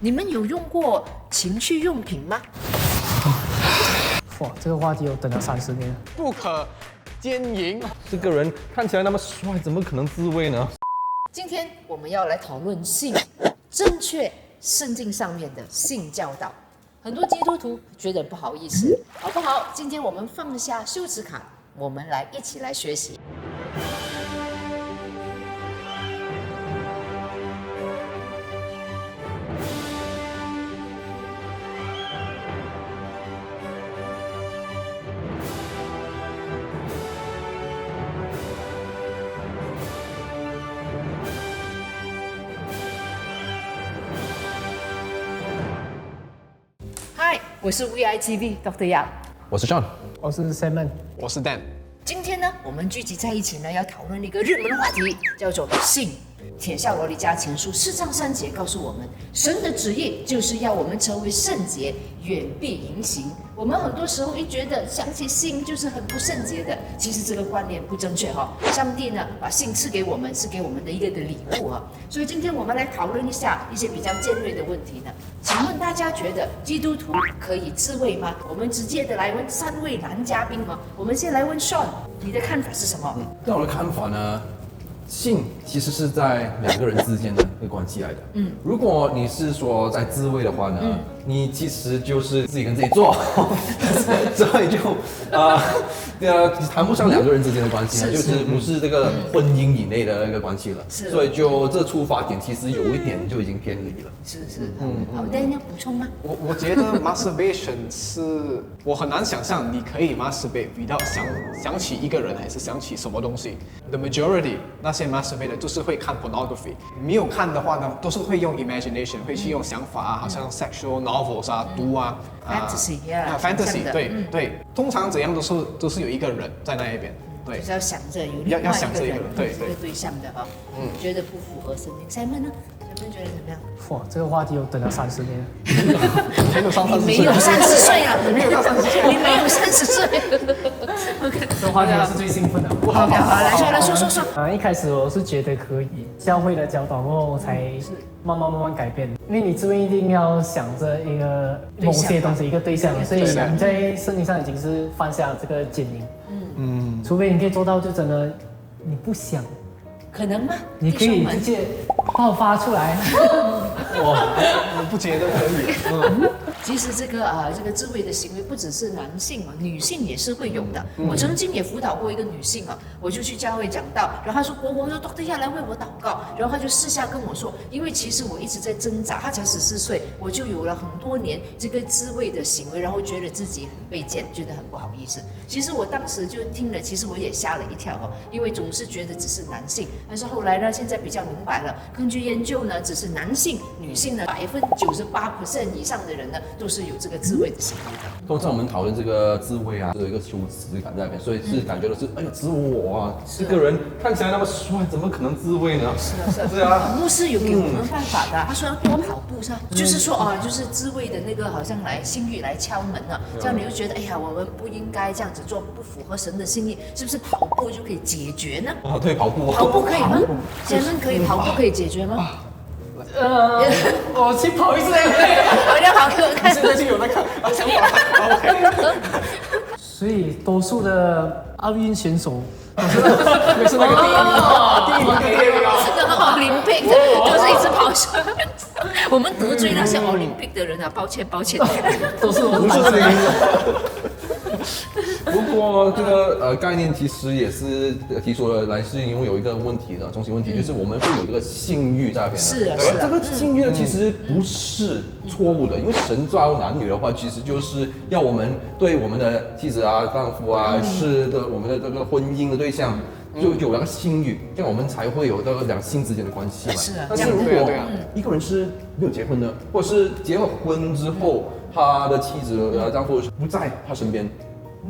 你们有用过情趣用品吗？哇，这个话题我等了30年了。不可奸淫。这个人看起来那么帅，怎么可能自慰呢？今天我们要来讨论性，正确圣经上面的性教导。很多基督徒觉得不好意思，好不好？今天我们放下羞耻感，我们一起来学习。嗨，我是 VITV Dr. Yang。我是 John，我是 Simon。我是 Dan。今天呢，我们聚集在一起呢，要讨论一个热门的话题，叫做性。帖下罗尼迦前书4章3节告诉我们，神的旨意就是要我们成为圣洁，远避淫行。我们很多时候一觉得想起性就是很不圣洁的，其实这个观念不正确哈。上帝呢把性赐给我们，是给我们的一个礼物哈。所以今天我们来讨论一下一些比较尖锐的问题呢。请问大家觉得基督徒可以自慰吗？我们直接的来问3位男嘉宾哈。我们先来问 Sean， 你的看法是什么？在我的看法呢，性其实是在2个人之间的一个关系来的。如果你是说在自慰的话呢，你其实就是自己跟自己做，所以就谈不上2个人之间的关系，就是不是这个婚姻以内的那个关系了。所以就这出发点其实有一点就已经偏离了。是，好，Dan要补充吗？我觉得 masturbation 是我很难想象你可以 masturbate without 想起一个人还是想起什么东西。The majority 那些 masturbate 都是会看 pornography， 没有看的话呢，都是会用 imagination， 会去用想法啊，好像 sexual novels 啊，读啊 fantasy， fantasy， 对，通常怎样都是有一个人在那一边。对，就是要想着有另外要想着一个人，对这个对象的哈，觉得不符合圣经。Simon 呢？Simon觉得怎么样？哇，这个话题我等了30年了。没有上30岁，你没有30岁了，你没有30岁。OK， 这个话题我是最兴奋的。好，来说。一开始我是觉得可以，教会的教导后我才慢慢改变。因为你自慰一定要想着一个某些东西，一个对象，所以你在圣经上已经是犯下这个奸淫。除非你可以做到，就真的你不想，可能吗？你可以直接爆发出来。我不觉得可以。其实这个自慰的行为不只是男性嘛，女性也是会有的。我曾经也辅导过一个女性啊，我就去教会讲道，然后她说我说Dr. Yang来为我祷告，然后她就私下跟我说，因为其实我一直在挣扎，她才14岁，我就有了很多年这个自慰的行为，然后觉得自己很被贱，觉得很不好意思。其实我当时就听了，其实我也吓了一跳哈，因为总是觉得只是男性，但是后来呢，现在比较明白了，根据研究呢，只是男性、女性呢98%以上的人呢，都是有这个自慰的行为的。通常我们讨论这个自慰啊，有一个羞耻感在那边，所以是感觉的是，哎呀，只有我啊，这个人看起来那么帅，怎么可能自慰呢？是啊。对啊，牧师有给我们办法的，他说要多跑步是吧？就是说就是自慰的那个好像性欲来敲门啊，这样你就觉得哎呀，我们不应该这样子做，不符合神的心意，是不是跑步就可以解决呢？对，跑步可以吗？姐们可以跑步可以解决吗？我去跑一次。我要跑给我看。现在就有在看想法。OK。所以多数的奥运选手是那个第一名那个奥林匹克都是一直跑出来。我们得罪那些奥林匹克的人啊，抱歉。都是我不过这个概念其实也是提出了来，是因为有一个问题的中心问题，就是我们会有这个性欲在那边。是啊。这个性欲呢，其实不是错误的，因为神造男女的话，其实就是要我们对我们的妻子啊、丈夫啊，是的，我们的这个婚姻的对象。就有那个性欲，这样我们才会有这个2性之间的关系嘛。是啊。但是如果一个人是没有结婚的，或者是结了婚之后，他的妻子、丈夫不在他身边，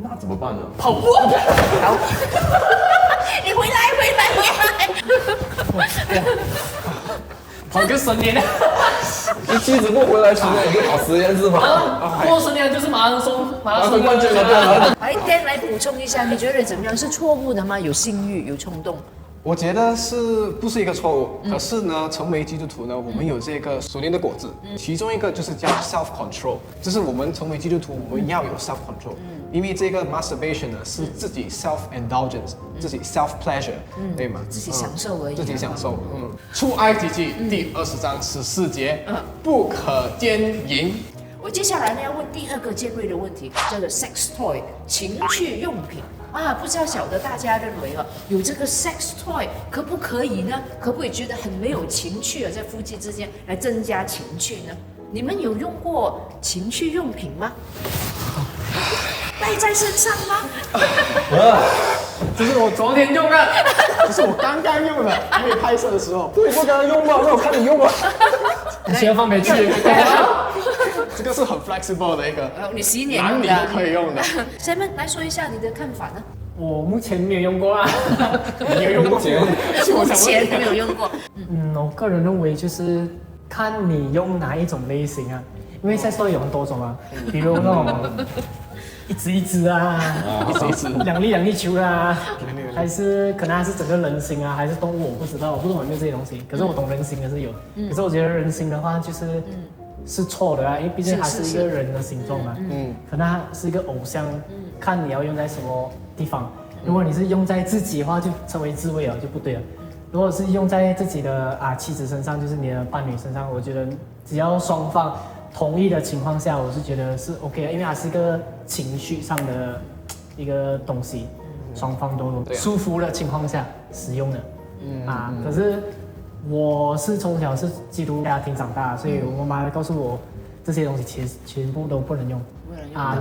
那怎么办呢？跑步。你回来。跑个10年。你妻子不回来10年，你就跑10年是吗？过10年就是马拉松冠军了。Dan来补充一下，你觉得怎么样？是错误的吗？有性欲，有冲动？我觉得是不是一个错误？可是呢，成为基督徒呢，我们有这个属灵的果子，其中一个就是叫 self control，就是我们成为基督徒，我们要有 self control，因为这个 masturbation 呢是自己 self indulgence，自己 self pleasure，对吗？自己享受而已。自己享受。出埃及记第20章14节，不可奸淫。我接下来呢要问第二个尖锐的问题，叫做 sex toy 情趣用品啊，不知道晓得大家认为有这个 sex toy 可不可以呢？可不可以觉得很没有情趣在夫妻之间来增加情趣呢？你们有用过情趣用品吗？带在身上吗？这是我昨天用的，这是我刚刚用的，因为拍摄的时候。对，我刚刚用吧，让我看你用吧。你需要放回去。这个是很 flexible 的一个，你洗脸男女都可以用的。Simon 来说一下你的看法呢？我目前没有用过啊。你有用过？目前没有用过。我个人认为就是看你用哪一种类型啊，因为 sex toy 有很多种啊，比如那种一只一只啊，一只两粒球啊，还是可能还是整个人形啊，还是动物，我不知道，我不懂有没有这些东西。可是我懂人形的是有，可是我觉得人形的话是错的啊，因为毕竟它是一个人的形状嘛，可能它是一个偶像，看你要用在什么地方。如果你是用在自己的话，就称为自慰了，就不对了。如果是用在自己的妻子身上，就是你的伴侣身上，我觉得只要双方同意的情况下，我是觉得是 OK 的，因为它是一个情绪上的一个东西，双方都舒服的情况下使用的。可是我是从小是基督家庭长大，所以我妈妈告诉我这些东西全部都不能用。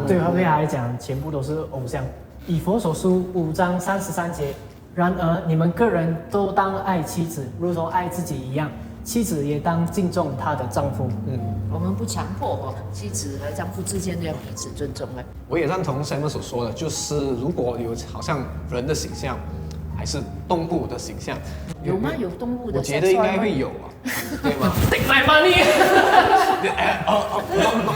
对她来讲，全部都是偶像。以弗所书5章33节，然而你们个人都当爱妻子，如同爱自己一样。妻子也当敬重她的丈夫。我们不强迫妻子和丈夫之间都要彼此尊重的。我也赞同 Simon 所说的，就是如果有好像人的形象，还是动物的形象，有吗？有动物的？我觉得应该会有啊，对吗？Take my money.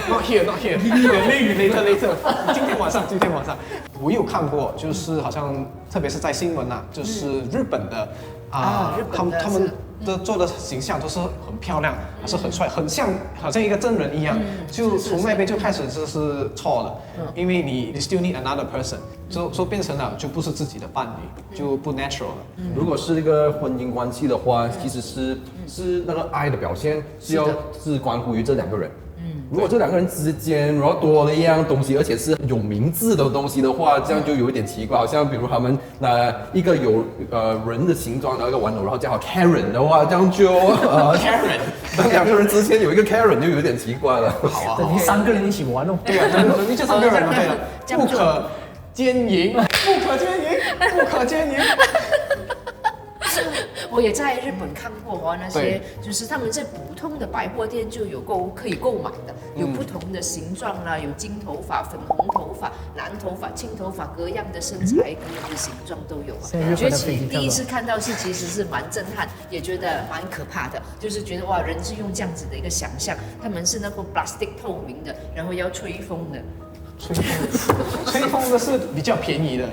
Not here, not here. Later. 今天晚上，我有看过，就是好像特别是在新闻就是日本的他们的做的形象都是很漂亮，还是很帅，好像一个真人一样。就从那边就开始就是错了，因为你 still need another person， 就变成了就不是自己的伴侣，就不 natural 了。如果是一个婚姻关系的话，其实是那个爱的表现是关乎于这两个人。如果这两个人之间，然后多了一样东西，而且是有名字的东西的话，这样就有一点奇怪。好像比如他们拿一个有人的形状的一个玩偶，然后叫 Karen 的话，这样就Karen， 那两个人之间有一个 Karen 就有点奇怪了。好啊，你3个人一起玩哦。对啊，你就3个人了，对了，不可奸淫，不可奸淫。我也在日本看过那些就是他们在普通的百货店就有可以购买的，有不同的形状啦，有金头发、粉红头发、蓝头发、青头发，各样的身材、各样的形状都有觉起第一次看到其实是蛮震撼，也觉得蛮可怕的，就是觉得哇，人是用这样子的一个想象，他们是那个 plastic 透明的，然后要吹风的。吹风的是比较便宜的，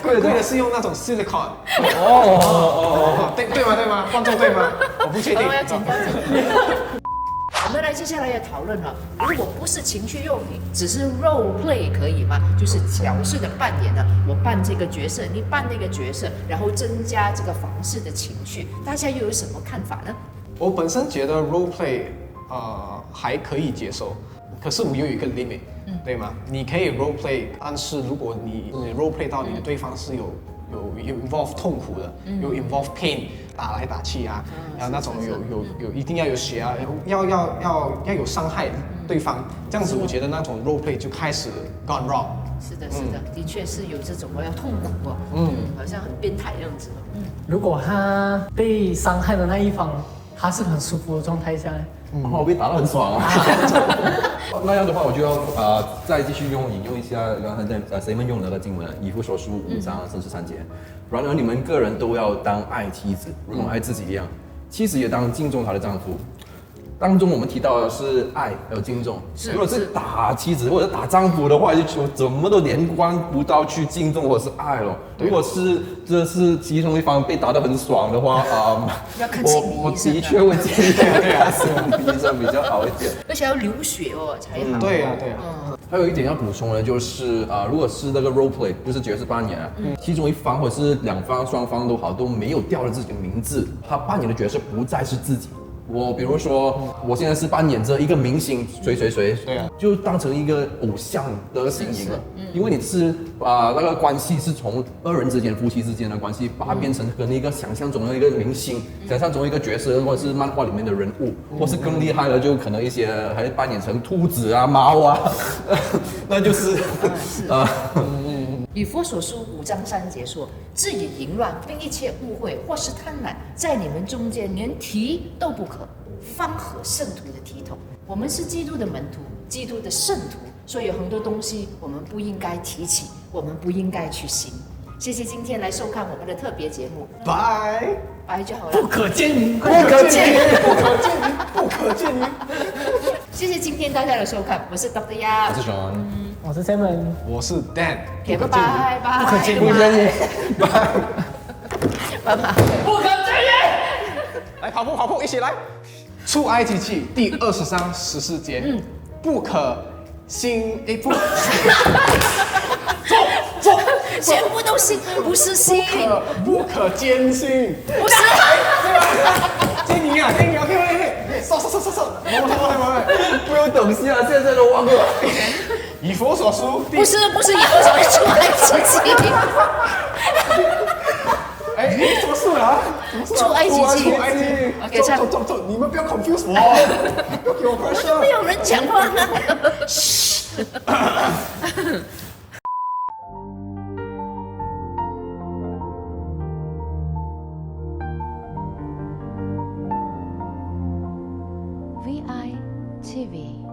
贵的是用那种 silicone， 对吗？观众对吗？我不确定。要剪掉。我们接下来要讨论了，如果不是情趣用品，只是 role play 可以吗？就是角色的扮演呢，我扮这个角色，你扮那个角色，然后增加这个房事的情趣，大家又有什么看法呢？我本身觉得 role play。还可以接受，可是我有一个 limit，对吗？你可以 role play， 但是如果你 role play 到你的对方是有 involve 痛苦的，有 involve pain， 打来打去啊，然后那种有一定要有血啊，要有伤害对方，这样子我觉得那种 role play 就开始 gone wrong。是的，的确是有这种要痛苦好像很变态这样子。如果他被伤害的那一方，他是很舒服的状态下。我被打得很爽啊！那样的话，我就要再继续引用一下刚才在 Simon 用的那个经文，以弗所书5章33节。然而你们个人都要当爱妻子，如同爱自己一样，妻子也当敬重她的丈夫。当中我们提到的是爱还有敬重。是如果是打妻子或者打丈夫的话，就怎么都连贯不到去敬重或者是爱了。如果是这是其中一方被打得很爽的话要看心理我医生的确会建议看心理医生比较好一点。而且要流血哦才好。对呀对呀。还有一点要补充的就是如果是那个 role play， 就是角色扮演其中一方或者是两方双方都好，都没有掉了自己的名字，他扮演的角色不再是自己。我比如说，我现在是扮演着一个明星谁，对啊，就当成一个偶像的形影了。因为你是把那个关系是从二人之间、夫妻之间的关系，把它变成跟一个想象中的一个明星、想象中一个角色，或者是漫画里面的人物，或是更厉害的，就可能一些还扮演成兔子啊、猫啊，那就是以佛所书5章3节说：“自以淫乱，并一切误会或是贪婪，在你们中间连提都不可，方合圣徒的体统。”我们是基督的门徒，基督的圣徒，所以有很多东西我们不应该提起，我们不应该去行。谢谢今天来收看我们的特别节目，拜。拜就好了。不可见你，不可见于，不可见于，不可见于。谢谢今天大家的收看，我是 Dr. 鸭我，是Sean。我是 Simon，我是 Dan， 拜拜拜，不可见拜你，拜拜。不可见来跑步，一起来。出埃及记第23、14节，不可信，不，走，全部都信，不是信，不可坚信。不是。建议啊，OK，收，不用等下，现在都忘了。以佛所书第不是，以后才会出来自己。哎，什么事啊？出埃及记出埃及。 OK，唱走，你们不要 confuse 我，不要给我 pressure。没有人讲话。VI TV